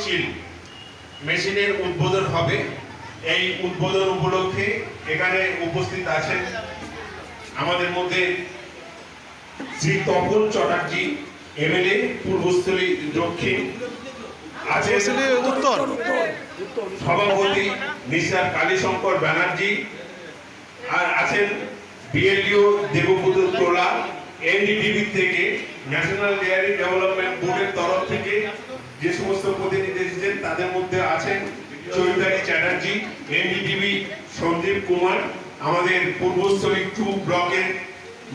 চিল মেশিনের উদ্বোধন হবে। এই উদ্বোধন উপলক্ষে এখানে উপস্থিত আছেন আমাদের মধ্যে শ্রী তপন চ্যাটার্জি, এমএলএ পূর্বস্থলী দক্ষিণ, আছেন উত্তর সভাপতি মিস্টার কালীশঙ্কর ব্যানার্জি, আর আছেন বিএলডিও দেবব্রত তোলা। এনডিটিভি থেকে, ন্যাশনাল ডেয়ারি ডেভেলপমেন্ট বোর্ডের তরফ থেকে যে সমস্ত প্রতিনিধি এসেছেন তাদের মধ্যে আছেন চৈতালি চ্যাটার্জি, এনডিটিভি সঞ্জীব কুমার, আমাদের পূর্বস্থলী 2 ব্লকের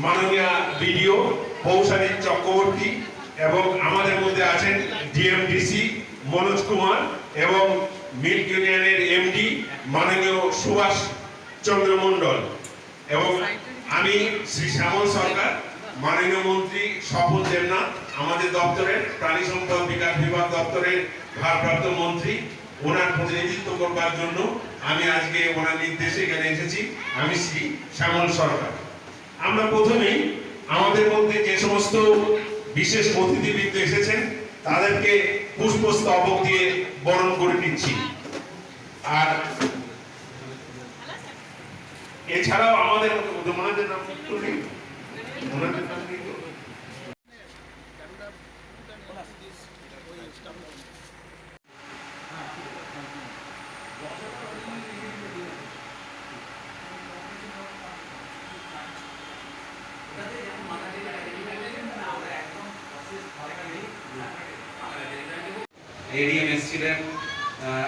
মাননীয় বিডিও কৌশালী চক্রবর্তী, এবং আমাদের মধ্যে আছেন ডিএমডিসি মনোজ কুমার এবং মিল্ক ইউনিয়নের এমডি মাননীয় সুভাষ চন্দ্র মণ্ডল, এবং আমি শ্রী শ্যামল সরকার, মাননীয় মন্ত্রী স্বপন দেবনাথ, আমাদের দপ্তরের প্রাণী সম্পদ বিকাশ বিভাগ দপ্তরের ভারপ্রাপ্ত মন্ত্রী। ওনার প্রতিনিধিত্ব করবার জন্য আমি আজকে ওনার নির্দেশে এখানে এসেছি। আমি শ্রী শ্যামল সরকার। আমরা প্রথমেই আমাদের মধ্যে যে সমস্ত বিশেষ অতিথিবৃন্দ এসেছেন তাদেরকে পুষ্পস্তবক দিয়ে বরণ করে নিচ্ছি। আর এছাড়াও আমাদের ওনাদের নাম নেই, ওনাদের নাম নেই। এডিএম এসেছিলেন,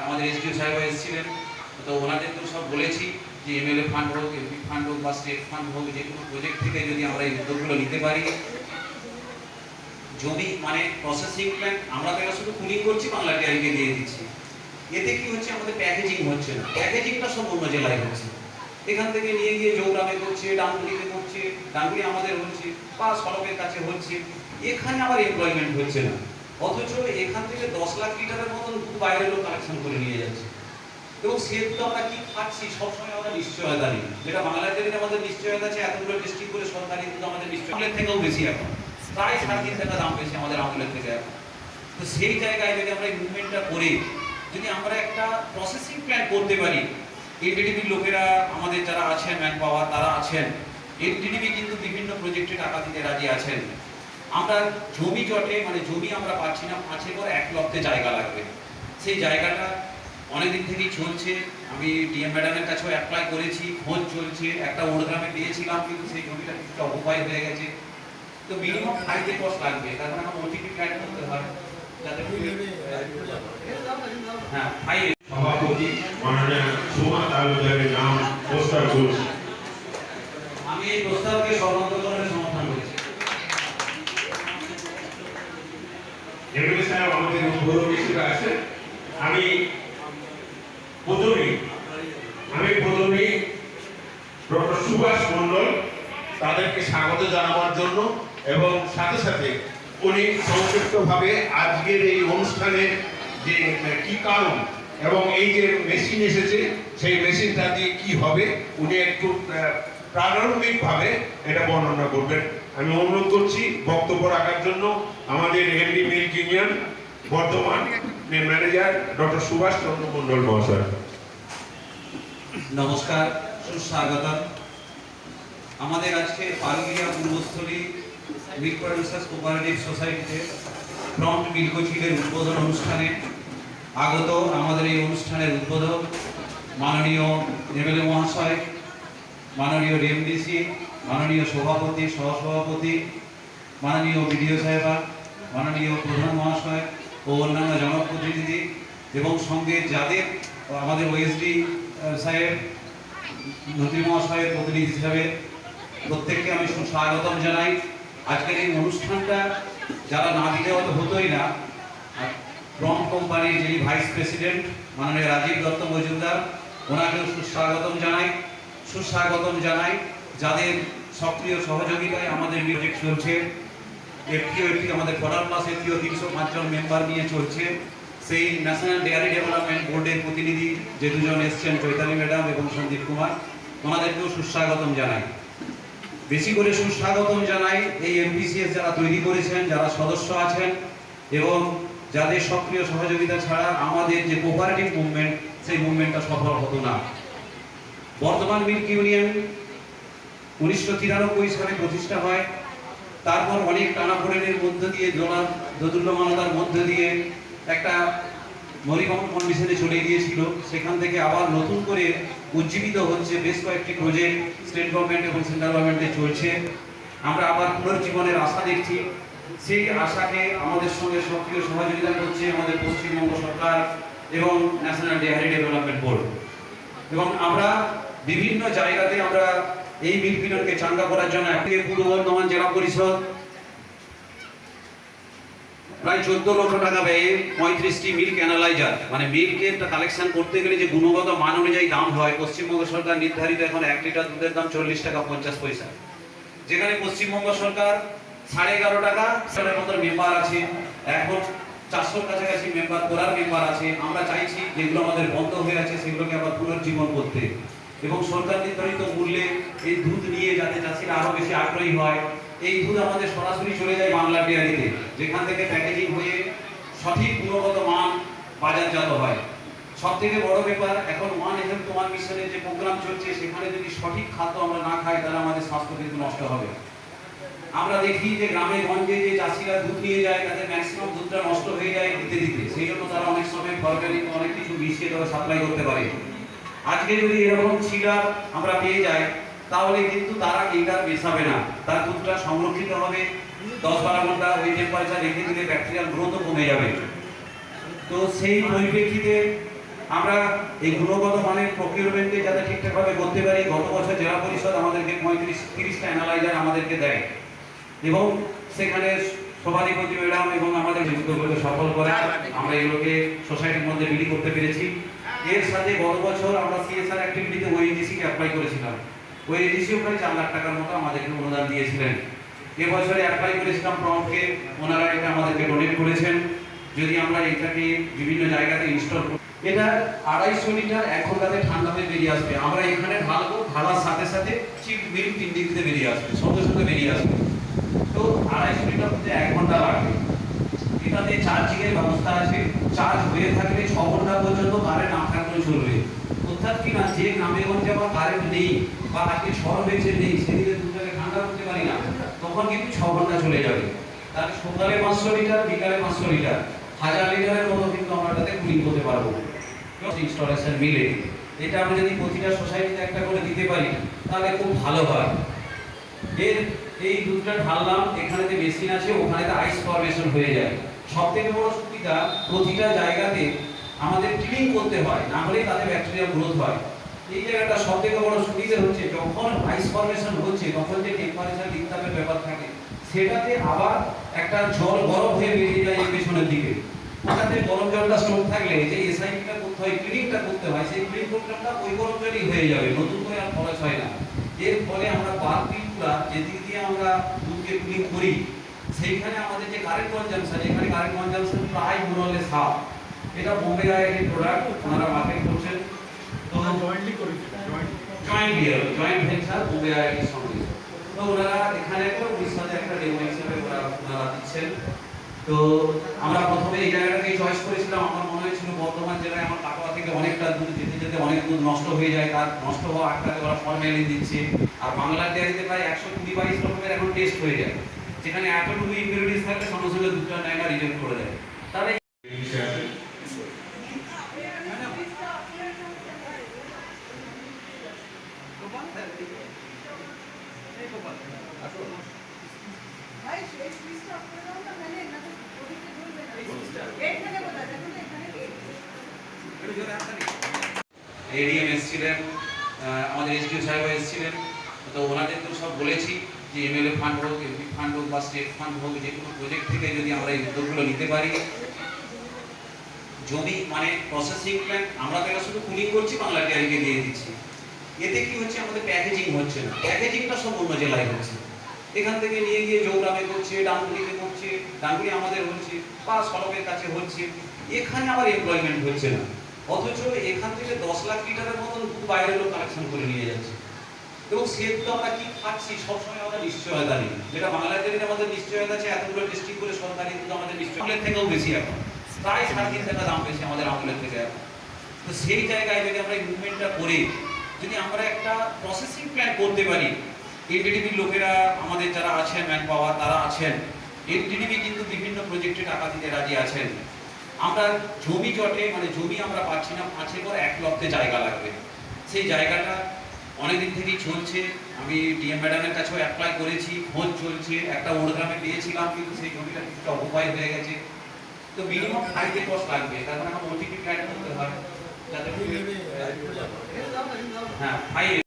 আমাদের এসডিও সাহেব এসেছিলেন। তো ওনাদের তো সব বলেছি যে এমএলএ ফান্ড হোক, এমপি ফান্ড হোক বা স্টেট ফান্ড হোক, যে কোনো প্রজেক্ট থেকে যদি আমরা এই উদ্যোগগুলো নিতে পারি, জমি মানে প্রসেসিং প্ল্যান্ট আমরা তো শুধু কুলিং করছি, বাংলা ডেয়ারিকে দিয়ে দিচ্ছি। এতে কি হচ্ছে, আমাদের প্যাকেজিং হচ্ছে না, প্যাকেজিংটা সব অন্য জেলায় হচ্ছে। এখান থেকে নিয়ে গিয়ে জৌগ্রামে করছে, ডানগুলিতে করছে, ডানগুলি আমাদের হচ্ছে বা সড়কের কাছে হচ্ছে, এখানে আবার এমপ্লয়মেন্ট হচ্ছে না। অথচ এখান থেকে 10 লাখ লিটারের মতন দুধ বাইরের লোক কালেকশন করে নিয়ে যাচ্ছে, এবং সে দুধ আমরা কি খাচ্ছি সবসময় আমরা নিশ্চয়তা নেই। যেটা বাংলাদেশের আমাদের নিশ্চয়তা আছে, এতগুলো ডিস্ট্রিক্ট করে সরকারি দুধ আমাদের নিশ্চয়তার থেকেও বেশি, এখন প্রায় 3.5 টাকা দাম বেশি আমাদের আমলের থেকে এখন। তো সেই জায়গায় যদি আমরা এই মুভমেন্টটা করে যদি আমরা একটা প্রসেসিং প্ল্যান করতে পারি, এনডিটিভির লোকেরা আমাদের যারা আছেন, ম্যান পাওয়ার তারা আছেন, এনডিটিভি কিন্তু বিভিন্ন প্রজেক্টে টাকা দিতে রাজি আছেন। আমরা জমি জটে মানে জমি আমরা পাচ্ছি না, 5 একর 1 লক্ষে জায়গা লাগবে। সেই জায়গাটা অনেকদিন থেকেই চলছে। আমি ডিএম ম্যাডামের কাছেও অ্যাপ্লাই করেছি, খোঁজ চলছে। একটা ওড়গ্রামে দিয়েছিলাম, কিন্তু সেই জমিটা কিছুটা অকুপাই হয়ে গেছে। তো মিনিমাম 5 একর লাগবে, তার মানে আমার ওটিপি প্ল্যান করতে হয় যাতে হ্যাঁ 5 সভাপতি মাননীয় সুমা তালুকদারের নাম প্রস্তাব করছি। আমি এই প্রস্তাবকে সর্বান্তকরণে সমর্থন করেছি। এমএলএ সাহেব আমাদের উদ্বোধন হিসেবে আছে। আমি প্রথমেই ডক্টর সুভাষ মণ্ডল তাদেরকে স্বাগত জানাবার জন্য, এবং সাথে সাথে উনি সংক্ষিপ্তভাবে আজকের এই অনুষ্ঠানের যে কি কারণ এবং এই যে মেশিন এসেছে সেই মেশিনটা দিয়ে কি হবে উনি একটু প্রারম্ভিকভাবে এটা বর্ণনা করবেন। আমি অনুরোধ করছি বক্তব্য রাখার জন্য আমাদের MD milk union Bardhaman manager doctor Subhash Chandra Mondal মহাশয়। নমস্কার, সুস্বাগতম। আমাদের আজকে Palgia Purbasthali milk producers cooperative সোসাইটিতে ফ্রন্ট মিল্ক চিলের উদ্বোধন অনুষ্ঠানে আগত। আমাদের এই অনুষ্ঠানের উদ্বোধক মাননীয় এমএলএ মহাশয়, মাননীয় ডিএমডিসি, মাননীয় সভাপতি, সহসভাপতি, মাননীয় বিডিও সাহেবা, মাননীয় প্রধান মহাশয় ও অন্যান্য জনপ্রতিনিধি, এবং সঙ্গে যাদের আমাদের ওএসডি সাহেব, মন্ত্রী মহাশয়ের প্রতিনিধি হিসাবে প্রত্যেককে আমি সুস্বাগতম জানাই। আজকের এই অনুষ্ঠানটা যারা না দিলে হতোই না। প্রম কোম্পানির যিনি ভাইস প্রেসিডেন্ট মাননীয় রাজীব দত্ত মজুমদার, ওনাকেও সুস্বাগতম জানাই। যাদের সক্রিয় সহযোগিতায় আমাদের প্রজেক্ট চলছে। এফটিও আমাদের 40+ 305 জন মেম্বার নিয়ে চলছে। সেই ন্যাশনাল ডেয়ারি ডেভেলপমেন্ট বোর্ডের প্রতিনিধি যে 2 জন এসছেন, চৈতালি ম্যাডাম এবং সঞ্জীব কুমার, ওনাদেরকেও সুস্বাগতম জানাই। বেশি করে সুস্বাগতম জানাই এই এমপিসিএস যারা তৈরি করেছেন, যারা সদস্য আছেন, এবং যাদের সক্রিয় সহযোগিতা ছাড়া আমাদের যে কোঅপারেটিভ মুভমেন্ট, সেই মুভমেন্টটা সফল হতো না। বর্ধমান মিল্ক ইউনিয়ন 1993 সালে প্রতিষ্ঠা হয়। তারপর অনেক টানাপোড়েনের মধ্য দিয়ে, দোদুল্যমানতার মধ্য দিয়ে একটা মরিগম কন্ডিশনে চলে গিয়েছিল। সেখান থেকে আবার নতুন করে উজ্জীবিত হচ্ছে, বেশ কয়েকটি প্রজেক্ট স্টেট গভর্নমেন্ট এবং সেন্ট্রাল গভর্নমেন্টে চলছে। আমরা আবার পুনর্জীবনের আশা দেখছি। সেই আশাকে আমাদের সঙ্গে সক্রিয় সহযোগিতা করছে আমাদের পশ্চিমবঙ্গ সরকার এবং ন্যাশনাল ডেয়ারি ডেভেলপমেন্ট বোর্ড। এবং আমরা বিভিন্ন জায়গাতে আমরা এই মিল্ক ইউনিয়নকে চাঙ্গা করার জন্য পূর্ব বর্ধমান জেলা পরিষদ প্রায় 14 লক্ষ টাকা ব্যয়ে 35টি মিল্ক অ্যানালাইজার, মানে মিল্কের কালেকশন করতে গেলে যে গুণগত মান অনুযায়ী দাম হয়, পশ্চিমবঙ্গ সরকার নির্ধারিত এখন 1 লিটার দুধের দাম 40 টাকা 50 পয়সা, যেখানে পশ্চিমবঙ্গ সরকার 11.5 টাকা সেটার মতো মেম্বার আছে। এখন 400 কাছাকাছি মেম্বার করার মেম্বার আছে। আমরা চাইছি যেগুলো আমাদের বন্ধ হয়ে আছে সেগুলোকে আবার পুনর্জীবন করতে এবং সরকার নির্ধারিত মূল্যে এই দুধ নিয়ে যাতে চাষিরা আরো বেশি আগ্রহী হয়। এই দুধ আমাদের সরাসরি চলে যায় বাংলা ডেয়ারিতে, যেখান থেকে প্যাকেজিং হয়ে সঠিক গুণগত মান বাজারজাত হয়। সব থেকে বড় ব্যাপার, এখন ওয়ান হেলথ ওয়ান মিশনের যে প্রোগ্রাম চলছে, সেখানে যদি সঠিক খাদ্য আমরা না খাই তাহলে আমাদের স্বাস্থ্য কিন্তু নষ্ট হবে। আমরা দেখি যে গ্রামে গঞ্জে যে চাষিরা দুধ নিয়ে যায়, তাদের ম্যাক্সিমাম দুধটা নষ্ট হয়ে যায় দিতে দিতে। সেই জন্য তারা অনেক সময় ফরগানিক অনেক কিছু মিশিয়ে তারা সাপ্লাই করতে পারে। আজকে যদি এরকম চিলার আমরা পেয়ে যাই, তাহলে কিন্তু তারা এইটার মেশাবে না, তার দুধটা সংরক্ষিত হবে। 10-12 ঘন্টা ওই টেম্পারেচার রেখে দিলে ব্যাকটেরিয়াল গ্রোথও কমে যাবে। তো সেই পরিপ্রেক্ষিতে আমরা এই গুণগত মানের প্রকিউরমেন্টে যাতে ঠিকঠাকভাবে করতে পারি, গত বছর জেলা পরিষদ আমাদেরকে 35-30টা অ্যানালাইজার আমাদেরকে দেয় এবং সেখানে সভাধিপতি ম্যাডাম এবং আমাদের যুক্তগুলোকে সফল করে আমরা এগুলোকে সোসাইটির মধ্যে বিলি করতে পেরেছি। এর সাথে গত বছর আমরা সিএসআর অ্যাক্টিভিটিতে ওএনজিসিকে অ্যাপ্লাই করেছিলাম। ওএনজিসিও প্রায় 4 লাখ টাকার মতো আমাদেরকে অনুদান দিয়েছিলেন। এবছরে অ্যাপ্লাই করেছিলাম প্রম্পটকে, ওনারা এটা আমাদেরকে ডোনেট করেছেন। যদি আমরা এটাকে বিভিন্ন জায়গাতে ইনস্টল করি, এটা 250 লিটার 1 ঘন্টাতে ঠান্ডা হয়ে বেরিয়ে আসবে। আমরা এখানে ঢালবো, ঢালার সাথে সাথে চিপ মিল্ক 3 ডিগ্রিতে বেরিয়ে আসবে, সঙ্গে সঙ্গে বেরিয়ে আসবে। তো 250 লিটার হতে 1 ঘন্টা লাগবে। এটাতে চার্জিং এর ব্যবস্থা আছে, চার্জ হয়ে থাকলে 6 ঘন্টা পর্যন্ত কারেন্ট না থাকলেও চলবে। অর্থাৎ কি না, যে গ্রামে গঞ্জে আবার কারেন্ট নেই বা আজকে ঝড় হয়েছে নেই, সেদিকে দুধটাকে ঠান্ডা করতে পারি না, তখন কিন্তু 6 ঘন্টা চলে যাবে। তাহলে সকালে 500 লিটার, বিকালে 500 লিটার, 1000 লিটারের মতো কিন্তু আমরা তাতে কুলিং করতে পারবো ইনস্টলেশন মিলে। এটা আমরা যদি প্রতিটা সোসাইটিতে একটা করে দিতে পারি তাহলে খুব ভালো হয়। এই দুধটা ঢাললাম, এখানে যে মেশিন আছে ওখানে আইস ফরমেশন হয়ে যায়। সবথেকে বড় সুবিধা, প্রতিটা জায়গাতে আমাদের ক্লিন করতে হয়, না হলে তাদের ব্যাকটেরিয়াল গ্রোথ হয়। এই জায়গাটা সবথেকে বড় সুবিধা হচ্ছে, যখন আইস ফরমেশন হচ্ছে তখন যে টেম্পারেচার লিকতাপের ব্যাপার থাকে, সেটাতে আবার একটা জল গরম হয়ে বেরিয়ে যায় এই পেছনের দিকে। ওখানে গরম জলটা স্টোর থাকলে যে এসআইপিটা করতে হয়, ক্লিনিংটা করতে হয়, সেই ক্লিন প্রোগ্রামটা ওই গরম জলই হয়ে যাবে, নতুন করে আর খরচ হয় না। এর ফলে আমরা বাল্বগুলা যেদিক দিয়ে আমরা দুধকে ক্লিন করি, সেইখানে আমাদের যে কারেন্ট কনজাম্পশন, এখানে কারেন্ট কনজাম্পশন প্রায় মোরলে হাফ। এটা বোম্বে আইআইটি প্রোডাক্ট, ওনারা মার্কেট করছেন। তো জয়েন্ট ভেঞ্চার বোম্বে আইআইটির সঙ্গে। তো ওনারা এখানে উড়িষ্যাতে একটা ডেমো হিসেবে ওনারা দিচ্ছেন। তো আমরা প্রথমে এই জায়গাটাকে চয়েস করেছিলাম। আমার মনে হয়েছিল বর্ধমান জেলায় আমার কাটোয়া থেকে অনেকটা দুধ যেতে যেতে অনেক দুধ নষ্ট হয়ে যায়, তার নষ্ট হওয়া আটকাতে ওরা ফরম্যালিন দিচ্ছে। আর বাংলার ডেয়ারিতে প্রায় 120-22 রকমের এখন টেস্ট হয়ে যায়, যেখানে এতটুকু ইনগ্রেডিয়েন্টস থাকলে সঙ্গে সঙ্গে দুধটা নেয় না, রিজেক্ট করে দেয়। তাহলে এডিএম এসেছিলেন, আমাদের এসডিও সাহেব এসেছিলেন। তো ওনাদের তো সব বলেছি যে এমএলএ ফান্ড হোক, এমপি ফান্ড হোক বা স্টেট ফান্ড হোক, যে কোনো প্রজেক্ট থেকে যদি আমরা এই উদ্যোগগুলো নিতে পারি, জমি মানে প্রসেসিং প্ল্যান্ট আমরা তো শুধু কুলিং করছি, বাংলা ডেয়ারিকে দিয়ে দিচ্ছি। এতে কি হচ্ছে, আমাদের প্যাকেজিং হচ্ছে না, প্যাকেজিংটা সব অন্য জেলায় হচ্ছে। এখান থেকে নিয়ে গিয়ে জৌগ্রামে করছে, ডানকুনিতে করছে, ডানকুনি আমাদের হচ্ছে বা সড়কের কাছে হচ্ছে, এখানে আবার এমপ্লয়মেন্ট হচ্ছে না। অথচ এখান থেকে 10 লাখ লিটারের মতন দুধ বাইরের লোক কালেকশন করে নিয়ে যাচ্ছে। এবং সে তো আমরা কি খাচ্ছি, সবসময় আমাদের নিশ্চয়তা নেই। যেটা বাংলা ডেয়ারিতে আমাদের নিশ্চয়তা আছে, এতগুলো ডিস্ট্রিক্ট করে সরকারি দুধ আমাদের নিশ্চয়তার থেকেও বেশি এখন। প্রায় 3.5 টাকা দাম বেশি আমাদের আমলের থেকে এখন। তো সেই জায়গায় যদি আমরা এই মুভমেন্টটা করে যদি আমরা একটা প্রসেসিং প্ল্যান করতে পারি, এনডিডিবির লোকেরা আমাদের যারা আছেন ম্যান পাওয়ার তারা আছেন, এনডিডিবি কিন্তু বিভিন্ন প্রজেক্টে টাকা দিতে রাজি আছেন। আমরা জমি জটে মানে জমি আমরা পাচ্ছি না, 5 একর 1 লক্ষে জায়গা লাগবে। সেই জায়গাটা অনেকদিন থেকেই চলছে, আমি ডিএম ম্যাডামের কাছেও অ্যাপ্লাই করেছি, খোঁজ চলছে, একটা ওড়গ্রামে পেয়েছিলাম কিন্তু সেই জমিটা কিছুটা অকুপাই হয়ে গেছে। তো মিনিমাম 5 একর লাগবে, তার মানে আমার ওটিপি প্ল্যান করতে হয় যাতে হ্যাঁ 5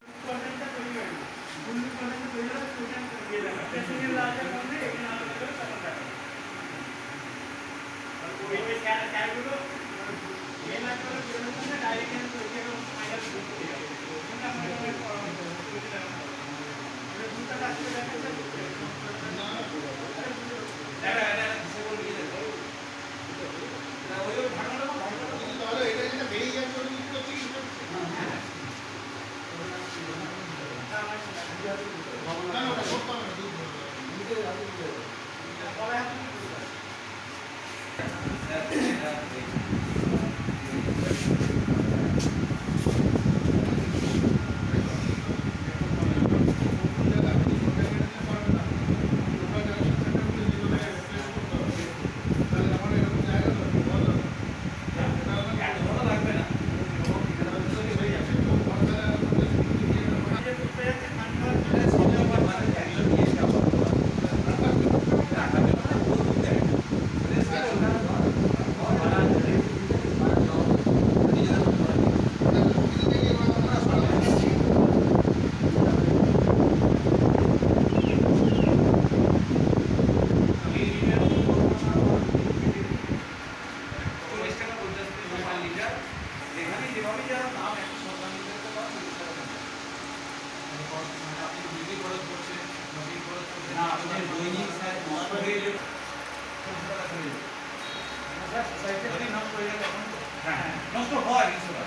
নষ্ট হয় কিছুটা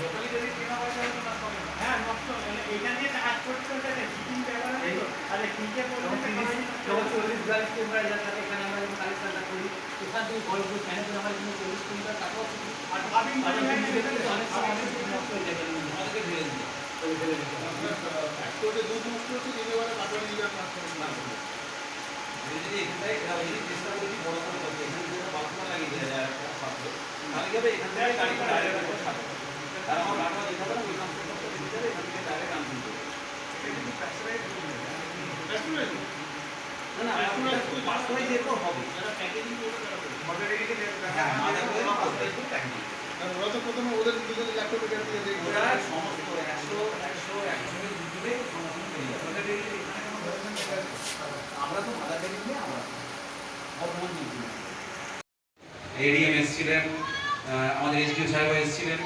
লোকালি যদি কেনা পয়সা হতো নষ্ট হবে না। হ্যাঁ নষ্ট মানে এটা নিয়ে কাজ করতে হলে ফিটিং ব্যবহার হতো আর ফিটে করতে যখন 40-42 ক্যামেরা যাচ্ছে এখানে আমরা যখন কালেকশনটা করি এখান থেকে গল্প ফ্যানে করে আমরা কিন্তু 40 কিলোমিটার তারপর আর ভাবিং অনেক সময় অনেক নষ্ট হয়ে যায় আমাদেরকে ফেলে দিতে একটু দুধ নষ্ট হচ্ছে যদি ওরা কাটার নিয়ে যাওয়ার না করে যদি এখানটায় যদি চেষ্টা করি বড় করে করতে এখানে যদি বাথরুম লাগিয়ে দেওয়া যায় একটা পাত্র তাহলে কি হবে এখান থেকে গাড়ি করে ডাইরেক্ট করে ছাড়বে আর আমার রান্না দিতে হবে না ওই কাম করতে দিতে হবে এখান থেকে ডাইরেক্ট আনতে হবে না না পাঁচটায় যে তো হবে যারা প্যাকেজিং করবে তারা হ্যাঁ আমাদের করে পাঁচটায় তো প্যাকেজিং কারণ ওরা তো প্রথমে ওদের দুজনের ল্যাপটপে দিয়ে দেয় ওরা সমস্ত 100 জুড়ে সমস্ত পেয়ে যাবে আমরা তো মাদার ডেয়ারি নিয়ে আমরা বর্তমান যুগে এডিএম এসেছিলেন, আমাদের এসডিও সাহেব এসেছিলেন,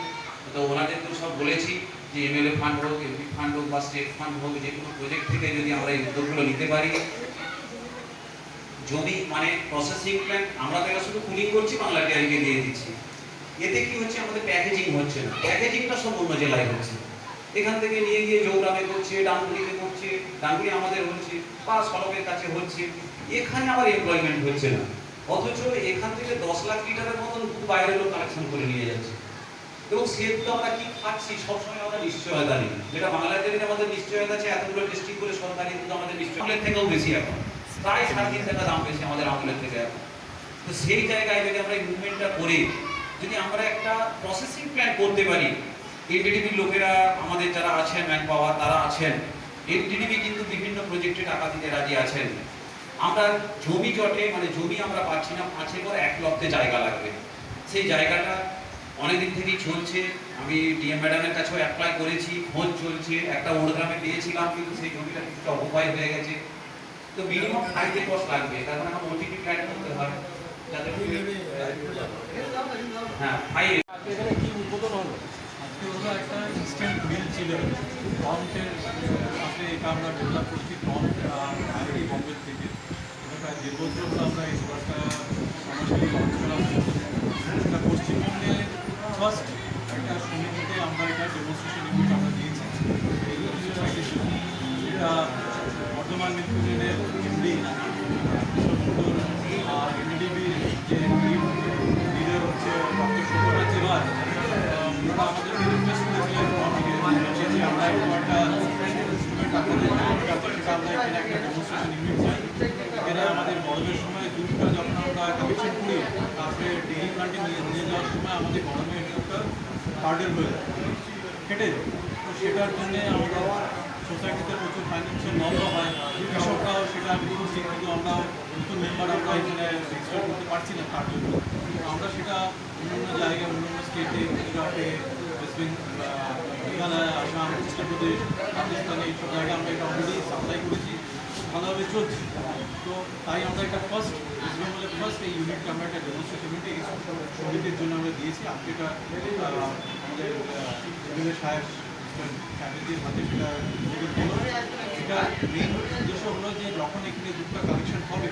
তো ওনাদেরকে সব বলেছি যে এমএলএ ফান্ড হোক, এমপি ফান্ড হোক বা স্টেট ফান্ড হোক, যে কোনো প্রজেক্ট থেকে যদি আমরা এই উদ্যোগগুলো নিতে পারি, জমি মানে প্রসেসিং প্ল্যান্ট আমরা তো এটা শুধু কুলিং করছি, বাংলা ডেয়ারিকে দিয়ে দিচ্ছি। এতে কি হচ্ছে আমাদের প্যাকেজিং হচ্ছে না, প্যাকেজিংটা সব অন্য জেলায় হচ্ছে। এখান থেকে নিয়ে গিয়ে জৌগ্রামে করছে, ডানকুনিতে করছে, ডানকুনি আমাদের হচ্ছে বা সড়কের কাছে হচ্ছে, এখানে আবার এমপ্লয়মেন্ট হচ্ছে না। অথচ এখান থেকে 10 লাখ লিটারের মতন দুধ বাইরের লোক কালেকশন করে নিয়ে যাচ্ছে এবং সে দুধ আমরা কি খাচ্ছি সবসময় আমরা নিশ্চয়তা নেই, যেটা বাংলাদেশের আমাদের নিশ্চয়তা আছে, এতগুলো ডিস্ট্রিক্ট করে সরকারি দুধ আমাদের নিশ্চয়তার থেকেও বেশি এখন, প্রায় 3.5 টাকা দাম বেশি আমাদের আমলের থেকে এখন। তো সেই জায়গায় যদি আমরা এই মুভমেন্টটা করে যদি আমরা একটা প্রসেসিং প্ল্যান করতে পারি, এনডিডিবির লোকেরা আমাদের যারা আছেন ম্যান পাওয়ার তারা আছেন, এনডিডিবি কিন্তু বিভিন্ন প্রজেক্টে টাকা দিতে রাজি আছেন। আমরা জমি জটে মানে জমি আমরা পাচ্ছি না, 5 একর 1 লক্ষে জায়গা লাগবে। সেই জায়গাটা অনেকদিন থেকেই চলছে, আমি ডিএম ম্যাডামের কাছেও অ্যাপ্লাই করেছি, খোঁজ চলছে, একটা ওড়গ্রামে পেয়েছিলাম কিন্তু সেই জমিটা কিছুটা অকুপাই হয়ে গেছে। তো মিনিমাম 5 একর লাগবে, তার মানে আমার ওটিপি প্ল্যান করতে হয় যাতে হ্যাঁ 5 এখানে কি উদ্বোধন হলো? আজকে হলো একটা ইনস্ট্যান্ট মিল ছিল টন্টের সাথে এটা আমরা ডেভেলপ করছি টন্ট আর আইআইটি বম্বে থেকে। এটা প্রায় 1.5 বছর হলো আমরা এই প্রোডাক্টটা সরাসরি লঞ্চ করা হয়েছে। এটা পশ্চিমবঙ্গে ফার্স্ট একটা সমিতিতে আমরা এটা ডেমনস্ট্রেশন ইউনিট আমরা দিয়েছি। এই এটা বর্ধমান মিলপুরের এমডি আর এনডিডিবির যে কালেকশন করি, তারপরে ডেইরি প্লান্টে নিয়ে যাওয়ার সময় আমাদের গরমে একটা পার্ডেল হয়ে যায়, কেটে যায়। তো সেটার জন্যে আমাদের সোসাইটিতে প্রচুর ফাইন্যান্সিয়াল লসও হয়, কৃষকরাও সেটা বুঝছি, কিন্তু আমরা নতুন মেম্বার আমরা এখানে রেজিস্টার করতে পারছি না তার জন্য। আমরা সেটা অন্যান্য জায়গায়, অন্যান্য স্টেটে, গুজরাটে, ওয়েস্ট বেঙ্গল, মেঘালয়, আসাম, উত্তরপ্রদেশ, রাজস্থানে এইসব জায়গায় আমরা এটা অলরেডি সাপ্লাই করেছি, ভালোভাবে চলছে। তো তাই আমরা এটা ফার্স্ট ওয়েস্ট বেঙ্গলের ফার্স্ট এই ইউনিটটা আমরা একটা ডেমনস্ট্রেশন ইউনিট এই সমিতির জন্য আমরা দিয়েছি। আজকে এটা আমাদের এমএলএ সাহেব ফ্যামিলির হাতে সেটা এটা মেন উদ্দেশ্য হলো যে যখন এখানে দুধটা কালেকশন হবে,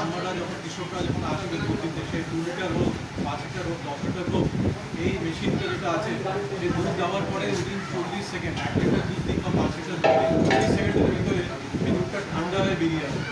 আমরা যখন কৃষকরা যখন আসবে প্রতিদিন সে 2 লিটার হোক, 5 লিটার হোক, 10 লিটার হোক, এই মেশিনটা যেটা আছে সে দুধ দেওয়ার পরে উইদিন 40 সেকেন্ড 1 লিটার দুধ দিন বা 5 লিটার দুধ দিন 40 সেকেন্ডের ভিতরে এই দুধটা ঠান্ডা হয়ে বেরিয়ে আসবে।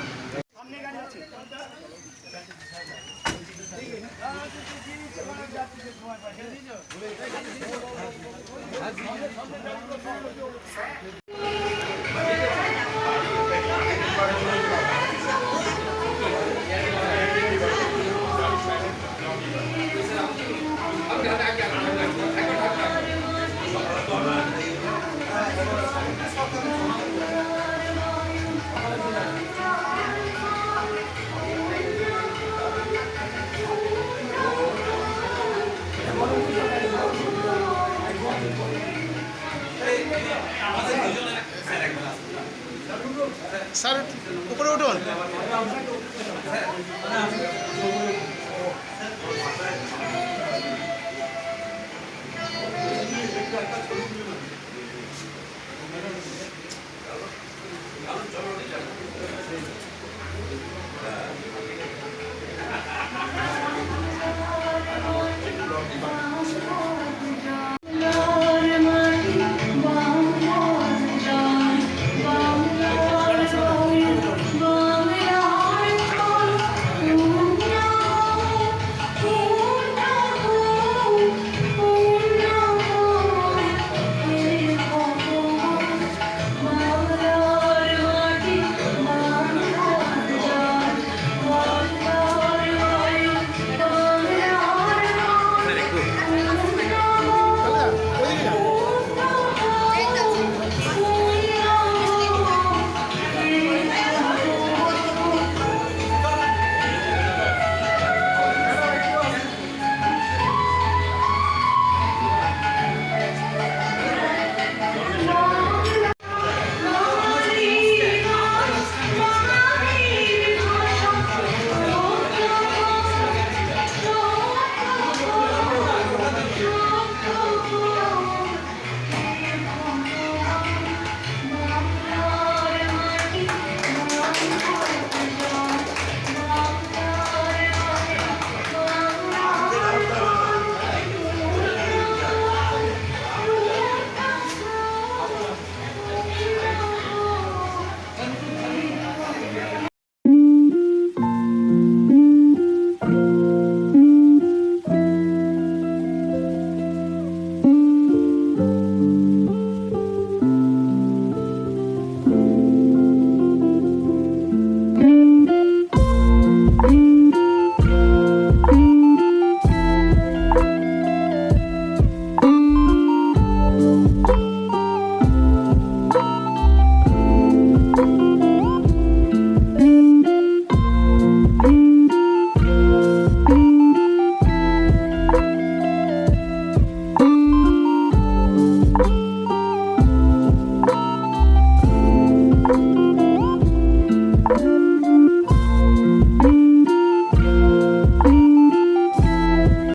স্যার উপরে উঠুন।